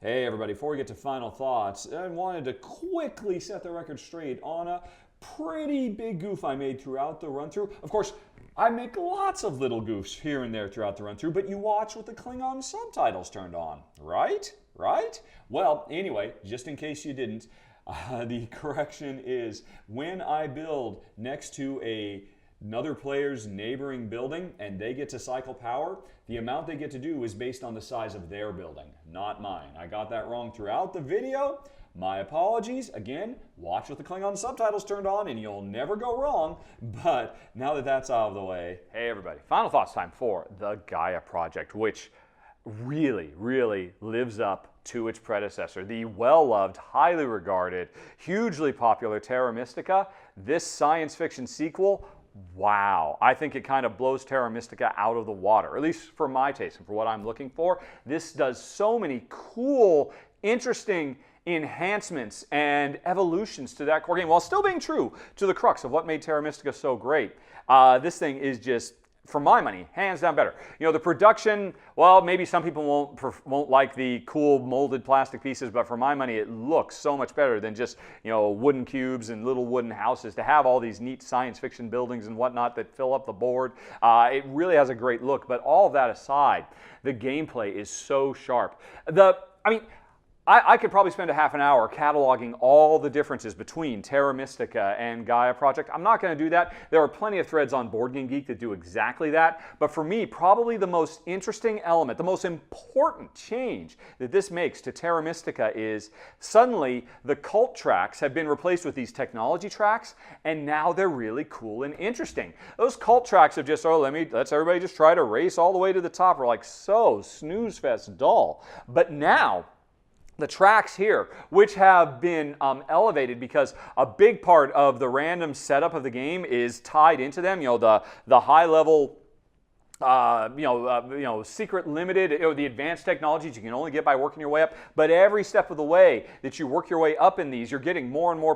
Hey everybody, before we get to final thoughts, I wanted to quickly set the record straight on a pretty big goof I made throughout the run-through. Of course, I make lots of little goofs here and there throughout the run-through, but you watch with the Klingon subtitles turned on, right? Right? Well, anyway, just in case you didn't, the correction is when I build next to another player's neighboring building and they get to cycle power, the amount they get to do is based on the size of their building, not mine. I got that wrong throughout the video. My apologies. Again, watch with the Klingon subtitles turned on and you'll never go wrong. But now that that's out of the way, hey everybody, final thoughts time for the Gaia Project, which really lives up to its predecessor, the well-loved, highly regarded, hugely popular Terra Mystica. This science fiction sequel, wow, I think it kind of blows Terra Mystica out of the water, at least for my taste and for what I'm looking for. This does so many cool, interesting enhancements and evolutions to that core game while still being true to the crux of what made Terra Mystica so great. This thing is just, for my money, hands down better. You know, the production, well, maybe some people won't like the cool molded plastic pieces, but for my money, it looks so much better than just, you know, wooden cubes and little wooden houses. To have all these neat science fiction buildings and whatnot that fill up the board, it really has a great look. But all of that aside, the gameplay is so sharp. I could probably spend a half an hour cataloging all the differences between Terra Mystica and Gaia Project. I'm not going to do that. There are plenty of threads on Board Game Geek that do exactly that. But for me, probably the most interesting element, the most important change that this makes to Terra Mystica is suddenly the cult tracks have been replaced with these technology tracks, and now they're really cool and interesting. Those cult tracks have just, let's everybody just try to race all the way to the top. We're like, so snooze fest dull. But now, the tracks here, which have been elevated because a big part of the random setup of the game is tied into them. You know, the high level, secret limited, the advanced technologies you can only get by working your way up. But every step of the way that you work your way up in these, you're getting more and more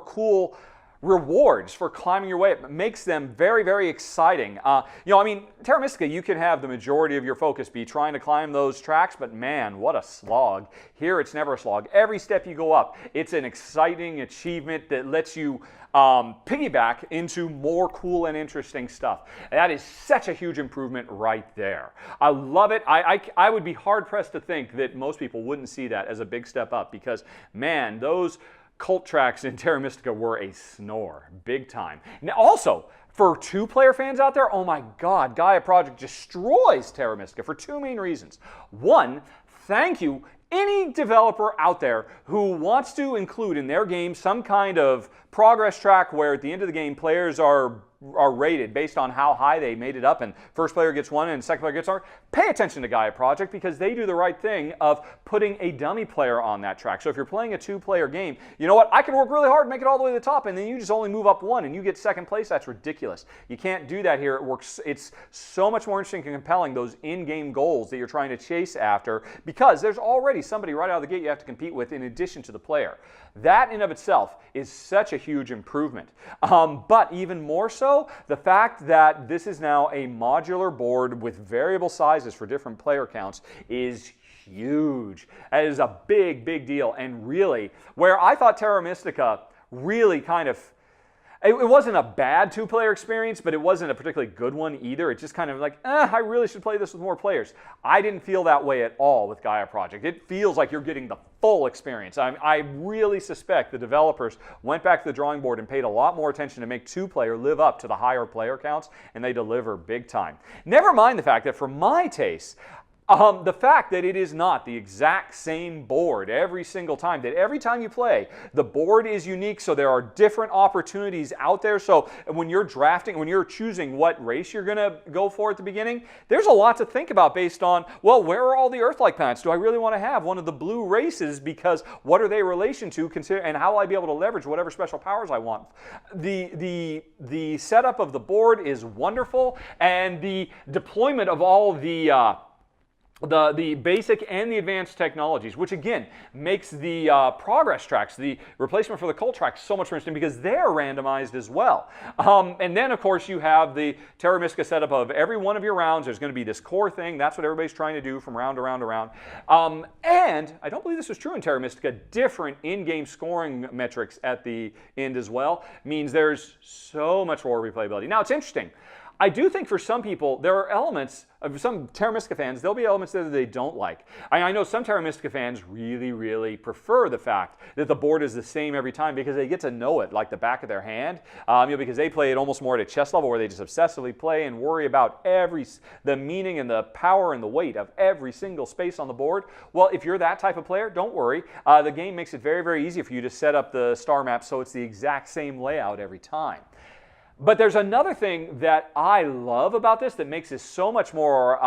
cool rewards for climbing your way up. It makes them very exciting. Terra Mystica, you can have the majority of your focus be trying to climb those tracks, but man, what a slog. Here, it's never a slog. Every step you go up, it's an exciting achievement that lets you piggyback into more cool and interesting stuff. And that is such a huge improvement right there. I love it. I would be hard-pressed to think that most people wouldn't see that as a big step up because, man, those cult tracks in Terra Mystica were a snore, big time. Now also, for two-player fans out there, oh my God, Gaia Project destroys Terra Mystica for two main reasons. One, thank you, any developer out there who wants to include in their game some kind of progress track where at the end of the game players are rated based on how high they made it up and first player gets 1 and second player gets 4. Pay attention to Gaia Project because they do the right thing of putting a dummy player on that track. So if you're playing a two-player game, you know what? I can work really hard, make it all the way to the top, and then you just only move up 1 and you get second place. That's ridiculous. You can't do that here. It works. It's so much more interesting and compelling, those in-game goals that you're trying to chase after, because there's already somebody right out of the gate you have to compete with in addition to the player. That in of itself is such a huge improvement. But even more so, the fact that this is now a modular board with variable sizes for different player counts is huge. That is a big deal. And really, where I thought Terra Mystica really kind of, it wasn't a bad two-player experience, but it wasn't a particularly good one either. It just kind of like, I really should play this with more players. I didn't feel that way at all with Gaia Project. It feels like you're getting the full experience. I really suspect the developers went back to the drawing board and paid a lot more attention to make two-player live up to the higher player counts, and they deliver big time. Never mind the fact that for my taste, the fact that it is not the exact same board every single time, that every time you play, the board is unique, so there are different opportunities out there. So when you're drafting, when you're choosing what race you're going to go for at the beginning, there's a lot to think about based on, well, where are all the Earth-like planets? Do I really want to have one of the blue races because what are they in relation to, and how will I be able to leverage whatever special powers I want? The setup of the board is wonderful, and the deployment of all the the basic and the advanced technologies, which again makes the progress tracks, the replacement for the cult tracks, so much more interesting because they're randomized as well. And then, of course, you have the Terra Mystica setup of every one of your rounds. There's going to be this core thing. That's what everybody's trying to do from round to round to round. And I don't believe this was true in Terra Mystica. Different in-game scoring metrics at the end as well means there's so much more replayability. Now, it's interesting. I do think for some people, there are elements of some Terra Mystica fans, there'll be elements there that they don't like. I know some Terra Mystica fans really, really prefer the fact that the board is the same every time because they get to know it like the back of their hand, because they play it almost more at a chess level where they just obsessively play and worry about the meaning and the power and the weight of every single space on the board. Well, if you're that type of player, don't worry. The game makes it very, very easy for you to set up the star map so it's the exact same layout every time. But there's another thing that I love about this that makes this so much more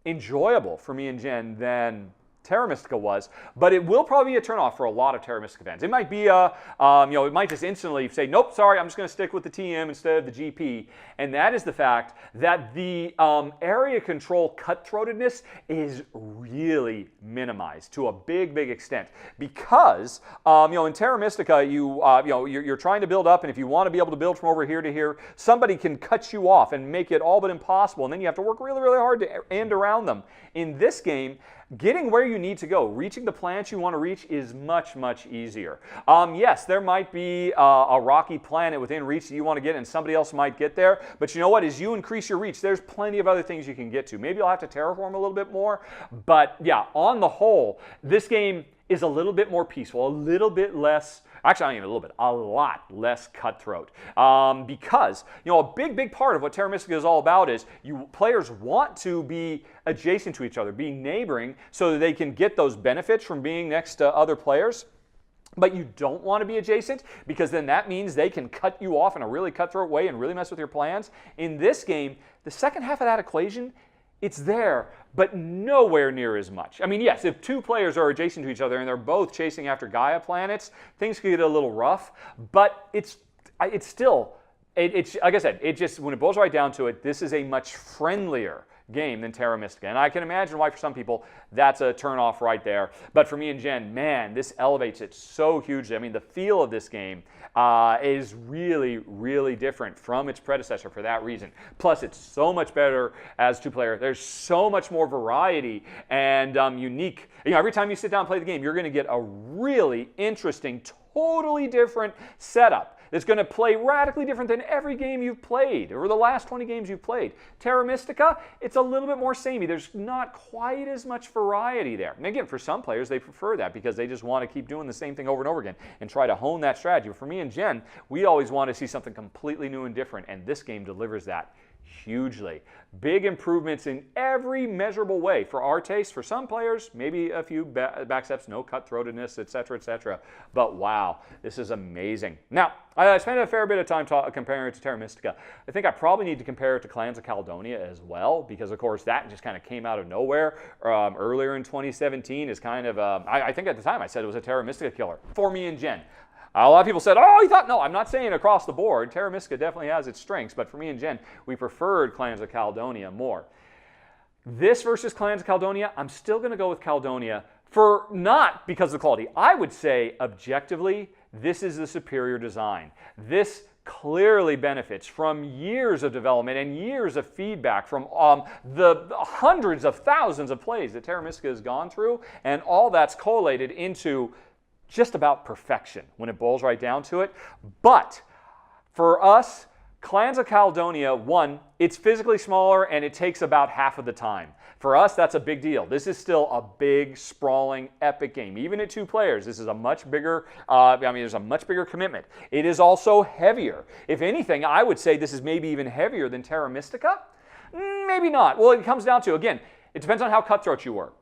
enjoyable for me and Jen than Terra Mystica was, but it will probably be a turnoff for a lot of Terra Mystica fans. It might be it might just instantly say, nope, sorry, I'm just going to stick with the TM instead of the GP, and that is the fact that the area control cutthroatedness is really minimized to a big, big extent because in Terra Mystica you're trying to build up, and if you want to be able to build from over here to here, somebody can cut you off and make it all but impossible, and then you have to work really, really hard to end around them. In this game, getting where you need to go, reaching the plants you want to reach is much, much easier. Yes, there might be a rocky planet within reach that you want to get and somebody else might get there, but you know what? As you increase your reach, there's plenty of other things you can get to. Maybe you'll have to terraform a little bit more, but yeah, on the whole, this game is a little bit more peaceful, a little bit less, actually not even a little bit, a lot less cutthroat. Because, a big, big part of what Terra Mystica is all about is players want to be adjacent to each other, be neighboring, so that they can get those benefits from being next to other players. But you don't want to be adjacent because then that means they can cut you off in a really cutthroat way and really mess with your plans. In this game, the second half of that equation, it's there, but nowhere near as much. I mean, yes, if two players are adjacent to each other and they're both chasing after Gaia planets, things could get a little rough, but it's still, like I said, when it boils right down to it, this is a much friendlier game than Terra Mystica. And I can imagine why for some people that's a turn-off right there. But for me and Jen, man, this elevates it so hugely. I mean, the feel of this game is really, really different from its predecessor for that reason. Plus, it's so much better as two-player. There's so much more variety and unique. Every time you sit down and play the game, you're going to get a really interesting, totally different setup. It's going to play radically different than every game you've played, or the last 20 games you've played. Terra Mystica, it's a little bit more samey. There's not quite as much variety there. And again, for some players, they prefer that because they just want to keep doing the same thing over and over again and try to hone that strategy. But for me and Jen, we always want to see something completely new and different, and this game delivers that hugely. Big improvements in every measurable way for our taste. For some players, maybe a few backsteps, no cutthroatedness, etc., etc. But wow, this is amazing. Now, I spent a fair bit of time comparing it to Terra Mystica. I think I probably need to compare it to Clans of Caledonia as well, because of course that just kind of came out of nowhere earlier in 2017. Is kind of I think at the time I said it was a Terra Mystica killer for me and Jen. A lot of people said, oh, you thought, no, I'm not saying across the board. Terra Mystica definitely has its strengths, but for me and Jen, we preferred Clans of Caledonia more. This versus Clans of Caledonia, I'm still going to go with Caledonia not because of the quality. I would say, objectively, this is the superior design. This clearly benefits from years of development and years of feedback from the hundreds of thousands of plays that Terra Mystica has gone through, and all that's collated into just about perfection when it boils right down to it. But for us, Clans of Caledonia, one, it's physically smaller and it takes about half of the time. For us, that's a big deal. This is still a big, sprawling, epic game. Even at two players, this is a much bigger, there's a much bigger commitment. It is also heavier. If anything, I would say this is maybe even heavier than Terra Mystica. Maybe not. Well, it comes down to, again, it depends on how cutthroat you were.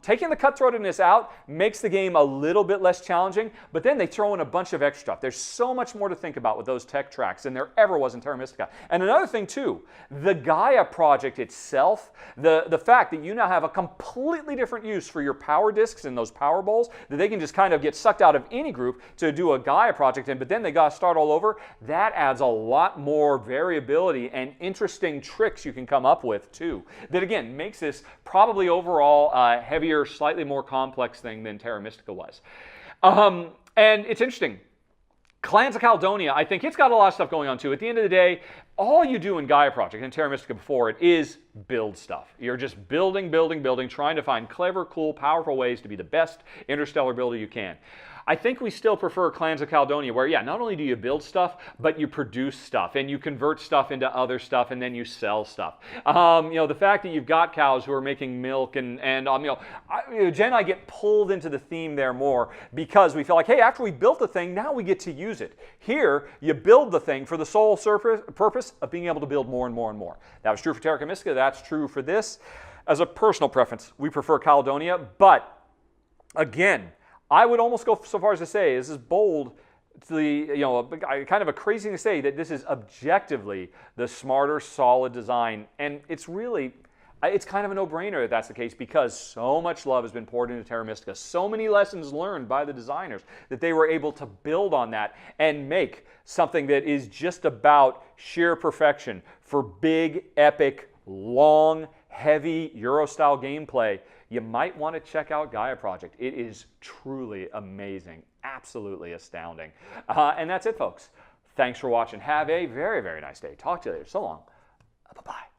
Taking the cutthroatedness out makes the game a little bit less challenging, but then they throw in a bunch of extra stuff. There's so much more to think about with those tech tracks than there ever was in Terra Mystica. And another thing too, the Gaia Project itself, the fact that you now have a completely different use for your power discs and those power bowls, that they can just kind of get sucked out of any group to do a Gaia Project in, but then they got to start all over, that adds a lot more variability and interesting tricks you can come up with too. That again makes this this probably overall heavier, slightly more complex thing than Terra Mystica was. And it's interesting. Clans of Caledonia, I think it's got a lot of stuff going on too. At the end of the day, all you do in Gaia Project and Terra Mystica before it is build stuff. You're just building, trying to find clever, cool, powerful ways to be the best interstellar builder you can. I think we still prefer Clans of Caledonia where, yeah, not only do you build stuff, but you produce stuff and you convert stuff into other stuff and then you sell stuff. The fact that you've got cows who are making milk and Jen and I get pulled into the theme there more because we feel like, hey, after we built the thing, now we get to use it. Here, you build the thing for the sole purpose of being able to build more and more and more. That was true for Terra Mystica. That's true for this. As a personal preference, we prefer Caledonia, but again, I would almost go so far as to say, this is bold, kind of a crazy thing to say that this is objectively the smarter, solid design, and it's kind of a no-brainer that that's the case because so much love has been poured into Terra Mystica, so many lessons learned by the designers that they were able to build on that and make something that is just about sheer perfection for big, epic, long, heavy Euro-style gameplay. You might want to check out Gaia Project. It is truly amazing, absolutely astounding. And that's it, folks. Thanks for watching. Have a very, very nice day. Talk to you later. So long. Bye-bye.